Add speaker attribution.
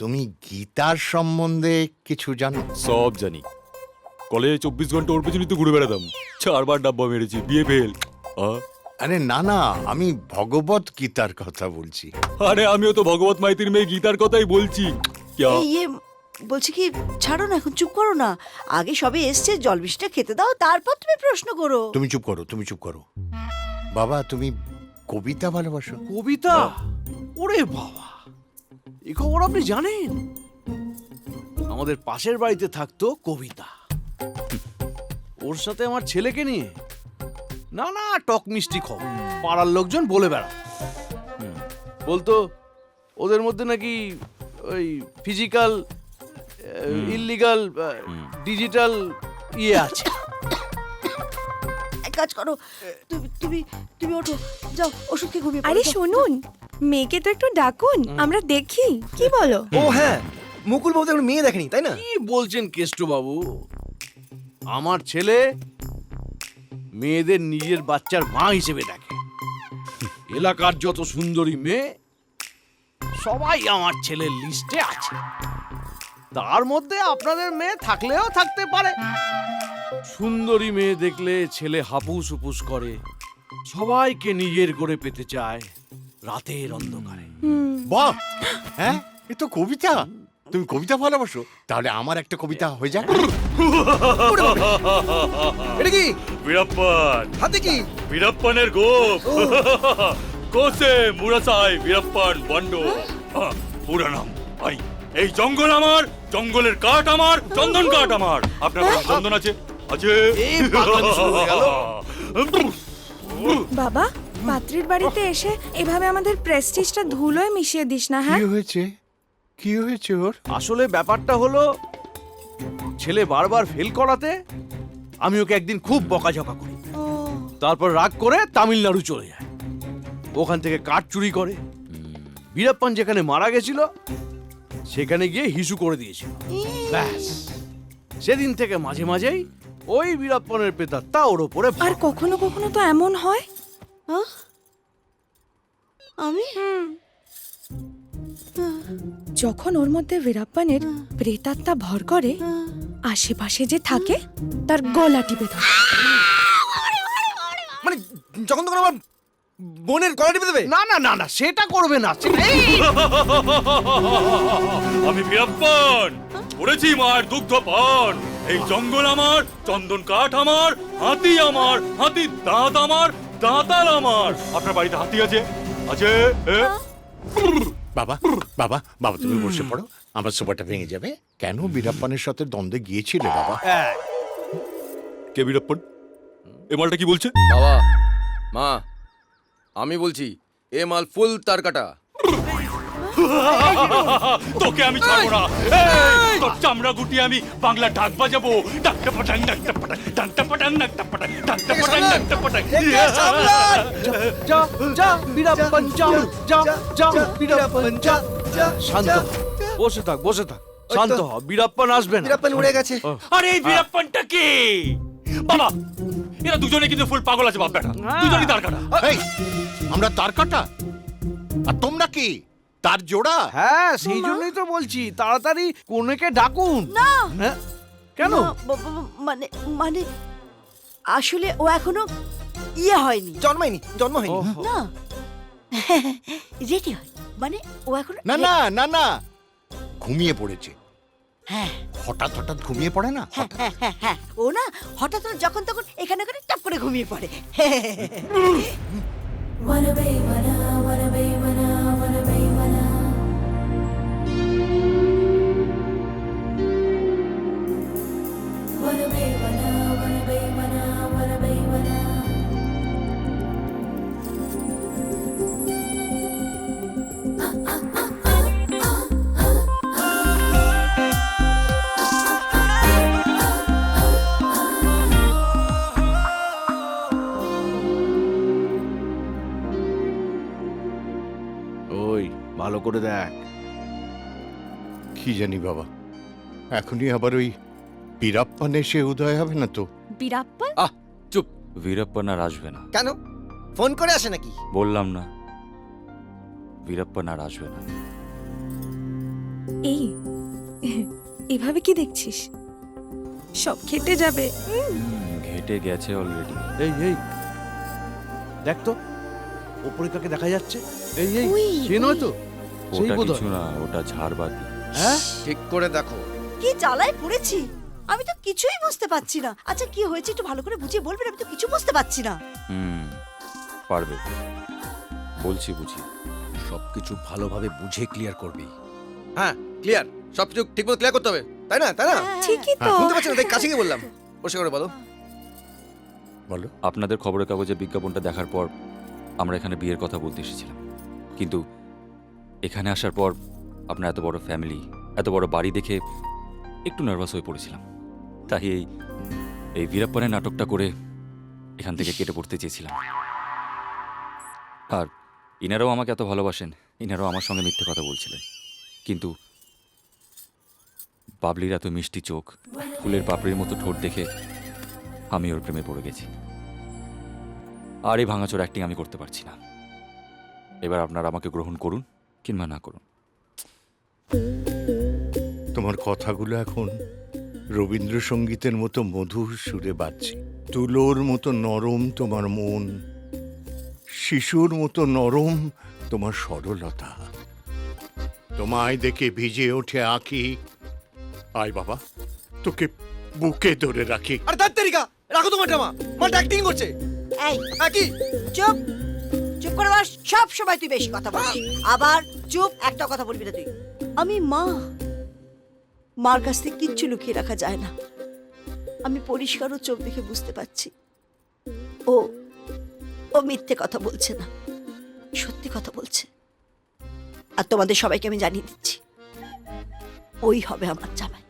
Speaker 1: তুমি গীতার সম্বন্ধে কিছু জানো?
Speaker 2: সব জানি। কলেজে 24 ঘন্টা ওর পেছনেই তো ঘুরে বেড়াতাম। 4বার ডাব্বা মেরেছি, বিয়ে ফেল।
Speaker 1: আরে না না, আমি ভগবত গীতার কথা বলছি।
Speaker 2: আরে আমিও তো ভগবত মাইতির মেয়ে গীতার কথাই বলছি।
Speaker 3: বলছি কি, ছাড়ো না, এখন চুপ করো না। আগে সবে এসছে, জল বৃষ্টিটা খেতে দাও, তারপর তুমি প্রশ্ন করো।
Speaker 1: তুমি চুপ করো, তুমি চুপ করো। বাবা, তুমি কবিতা ভালোবাসো?
Speaker 4: কবিতা? ওরে বাবা, এই খবর আপনি জানেন? আমাদের পাশের বাড়িতে থাকতো কবিতা। ওর সাথে আমার ছেলেকে নিয়ে না না টক মিষ্টি খবর পাড়ার লোকজন বলে বেড়া। বলতো ওদের মধ্যে নাকি ওই ফিজিক্যাল ইললিগাল ডিজিটাল ইয়ে আছে।
Speaker 3: এক কাজ করো, তুমি তুমি ওঠো, যাও ওষুধ খেয়ে ঘুমিয়ে পড়ো,
Speaker 5: আরে
Speaker 3: যাও।
Speaker 5: শুনুন, মেয়েকে তো একটু ডাকুন, আমরা দেখি, কি বলো?
Speaker 6: ও হ্যাঁ, মুকুল বাবু তো এখন মেয়ে দেখেনি, তাই না?
Speaker 4: কি বলছেন কেষ্ট বাবু? আমার ছেলে মেয়েদের নিজের বাচ্চার মা হিসেবে দেখে। এলাকার যত সুন্দরী মেয়ে সবাই আমার ছেলের লিস্টে আছে। তার মধ্যে আপনাদের মেয়ে থাকলেও থাকতে পারে। সুন্দরী মেয়ে দেখলে ছেলে হাপুস হুপুস করে, সবাইকে নিজের করে পেতে চায় রাতের অন্ধকারে।
Speaker 1: বাহ, হ্যাঁ, এ তো কবিতা। তুমি কবিতা ভালোবাসো? তাহলে আমার একটা কবিতা হয়ে যাক।
Speaker 6: এটা কি
Speaker 2: বীরাপ্পন,
Speaker 6: হাতে কি?
Speaker 2: বীরাপ্পনের গোপ। কোসে মুরাসাই বীরাপ্পন বন্ড। পুরা নাম ভাই। এই জঙ্গল আমার, জঙ্গলের কাঠ আমার, চন্দন কাঠ আমার। আপনার কোনো চন্দন আছে? আছে।
Speaker 4: এই পাগলামি শুরু হয়ে গেল।
Speaker 5: বাবা, পাত্রীর বাড়িতে এসে এভাবে আমাদের প্রেস্টিজটা ধুলোয় মিশিয়ে দিস না, হ্যাঁ?
Speaker 1: কি হয়েছে? কি হয়েছে ওর?
Speaker 4: আসলে ব্যাপারটা হলো, ছেলে বারবার ফেল করাতে আমি ওকে একদিন খুব বকাঝকা করি। তারপর রাগ করে তামিলনাড়ু চলে যায়, ওখান থেকে কাঠ চুরি করে। বীরাপ্পন যেখানে মারা গেছিল সেখানে গিয়ে হিসু করে দিয়েছিল। ব্যাস, সেদিন থেকে মাঝে মাঝেই ওই বীরাপ্পনের প্রেতাত্মা ওর ওপরে
Speaker 5: আর কখনো কখনো তো এমন হয়।
Speaker 3: আহ? আমি
Speaker 5: যখন ওর মধ্যে বীরাপ্পনের প্রেতাত্মা ভর করে, আশেপাশে যে থাকে তার গলা টিপে ধরে।
Speaker 6: মানে যখন তখন আমার বোনের গলা টিপে দেবে?
Speaker 4: না না না না, সেটা করবে না।
Speaker 2: আমি বীরাপ্পন, করেছি মার দুগ্ধ পান। এই জঙ্গল আমার, চন্দন কাঠ আমার, হাতি আমার, হাতির দাঁত আমার, দাঁতাল আমার। আপনার বাড়িতে হাতি আছে? আছে?
Speaker 1: বাবা, বাবা, বাবা, তুমি বসে পড়ো, আমার সোফাটা ভেঙে যাবে। কেন বীরাপ্পনের সাথে দ্বন্দ্বে গিয়েছিলে বাবা?
Speaker 2: কে বীরাপ্পন? এ মালটা কি বলছে?
Speaker 7: বাবা, মা, আমি বলছি এ মাল ফুল তার কাটা।
Speaker 2: তোকে আমি ছাড়বো না। এই, তোর চামড়া গুটিয়ে আমি বাংলা ঢাক বাজাবো। ডাকটা পাটাং, ডাকটা পাটাং, ডাকটা পাটাং, ডাকটা পাটাং, ডাকটা পাটাং, ডাকটা পাটাং।
Speaker 4: যা যা বীরাপ্পন, যা যা যা বীরাপ্পন, যা। শান্ত হ, বসে থাক, বসে থাক, শান্ত হ। বীরাপ্পন আসবে না।
Speaker 6: বীরাপ্পন উড়ে গেছে।
Speaker 2: আরে এই বীরাপ্পনটা কে? বাবা, এরা দুজনে কিন্তু ফুল পাগল আছে বাপ বেটা। দুজনেই তার কাটা।
Speaker 1: এই, আমরা তার কাটা আর তোমরা কি তার জোড়া?
Speaker 4: হ্যাঁ, সেই জন্যই তো বলছি তাড়াতাড়ি কনেকে ডাকুন।
Speaker 3: না।
Speaker 4: হ্যাঁ, কেন?
Speaker 3: না, মানে মানে আসলে ও এখনো ইয়ে হয়নি,
Speaker 6: জন্মায়নি, জন্ম হয়নি।
Speaker 4: ওহো।
Speaker 3: না রেডি হয়, মানে ও এখনো
Speaker 1: না না না না, ঘুমিয়ে পড়েছে।
Speaker 3: হ্যাঁ
Speaker 1: হঠাৎ হঠাৎ ঘুমিয়ে পড়ে না?
Speaker 3: হ্যাঁ হ্যাঁ হ্যাঁ হ্যাঁ, ও না হঠাৎ করে যখন তখন এখানে করে টপ করে ঘুমিয়ে পড়ে।
Speaker 4: ওই ভালো করে দেখ।
Speaker 1: কি জানি বাবা, এখনই আবার ওই বীরাপ্পন এসে উদয় হবে না তো?
Speaker 5: বীরাপ্পন?
Speaker 7: আহ, চুপ।
Speaker 2: বীরাপ্পন আর আসবে না।
Speaker 6: কেন? ফোন করে আসে নাকি?
Speaker 2: বললাম না, বীরাপ্পন আর আসবে না।
Speaker 5: এই এভাবে কি দেখছিস? সব খেটে যাবে।
Speaker 8: ঘেটে গেছে অলরেডি।
Speaker 4: এই এই দেখ তো, ওপরে কাকে দেখা যাচ্ছে? এই এই
Speaker 3: ওই,
Speaker 4: সে নয় তো? সেই
Speaker 8: ওটা
Speaker 4: বোধহয়।
Speaker 8: কিছু না, ওটা ঝাড়বাতি।
Speaker 4: হ্যাঁ,
Speaker 7: ঠিক করে দেখো।
Speaker 3: কি জ্বালায় পড়েছি, আমি তো কিছুই বুঝতে পারছি না। আচ্ছা কি হয়েছে একটু ভালো করে বুঝিয়ে বলবেন, আমি তো কিছু বুঝতে পারছি না।
Speaker 8: পারবে, বলছি বুঝি।
Speaker 6: সবকিছু ভালোভাবে বুঝে ক্লিয়ার করবি।
Speaker 7: হ্যাঁ, ক্লিয়ার। সবকিছু ঠিকমতো ক্লিয়ার করতে হবে, তাই না? তাই না?
Speaker 5: ঠিকই তো।
Speaker 7: শুনতে পাচ্ছেন? তাই কাছে গিয়ে বললাম। পরিষ্কার করে বলো।
Speaker 1: বলো।
Speaker 8: আপনাদের খবরের কাগজে বিজ্ঞাপনটা দেখার পর আমরা এখানে বিয়ের কথা বলতে এসেছিলাম, কিন্তু এখানে আসার পর আপনার এত বড় ফ্যামিলি, এত বড় বাড়ি দেখে একটু নার্ভাস হয়ে পড়েছিলাম। তাই এই বীরাপ্পানের নাটকটা করে এখান থেকে কেটে পড়তে চেয়েছিলাম। আর ইনারাও আমাকে এত ভালোবাসেন, ইনারাও আমার সঙ্গে মিথ্যে কথা বলছিলেন, কিন্তু বাবলির এত মিষ্টি চোখ, ফুলের পাপড়ির মতো ঠোঁট দেখে আমি ওর প্রেমে পড়ে গেছি। আর এই ভাঙাচোর অ্যাক্টিং আমি করতে পারছি না। এবার আপনারা আমাকে গ্রহণ করুন কিংবা না করুন।
Speaker 1: তোমার কথাগুলো এখন রবীন্দ্রসঙ্গীতের মতো মধুর সুরে বাজছে। তুলোর মতো নরম তোমার মন, শিশুর মতো নরম তোমার সরলতা। তোমায় দেখে ভিজে ওঠে আঁখি। আয় বাবা, তোকে বুকে ধরে রাখি।
Speaker 7: আর তার তারিকা রাখো তোমার জামা। মালটা অ্যাক্টিং করছে।
Speaker 3: এই
Speaker 7: কি?
Speaker 3: চুপ, চুপ করে বস। সব সময় তুই বেশি কথা বলিস। আবার চুপ, একটা কথা বলবি না তুই। আমি মা, মার কাছ থেকে কিচ্ছু লুকিয়ে রাখা যায় না। আমি পরিষ্কার ও চোখ দেখে বুঝতে পারছি ও ও মিথ্যে কথা বলছে না, সত্যি কথা বলছে। আর তোমাদের সবাইকে আমি জানিয়ে দিচ্ছি, ওই হবে আমার জামাই।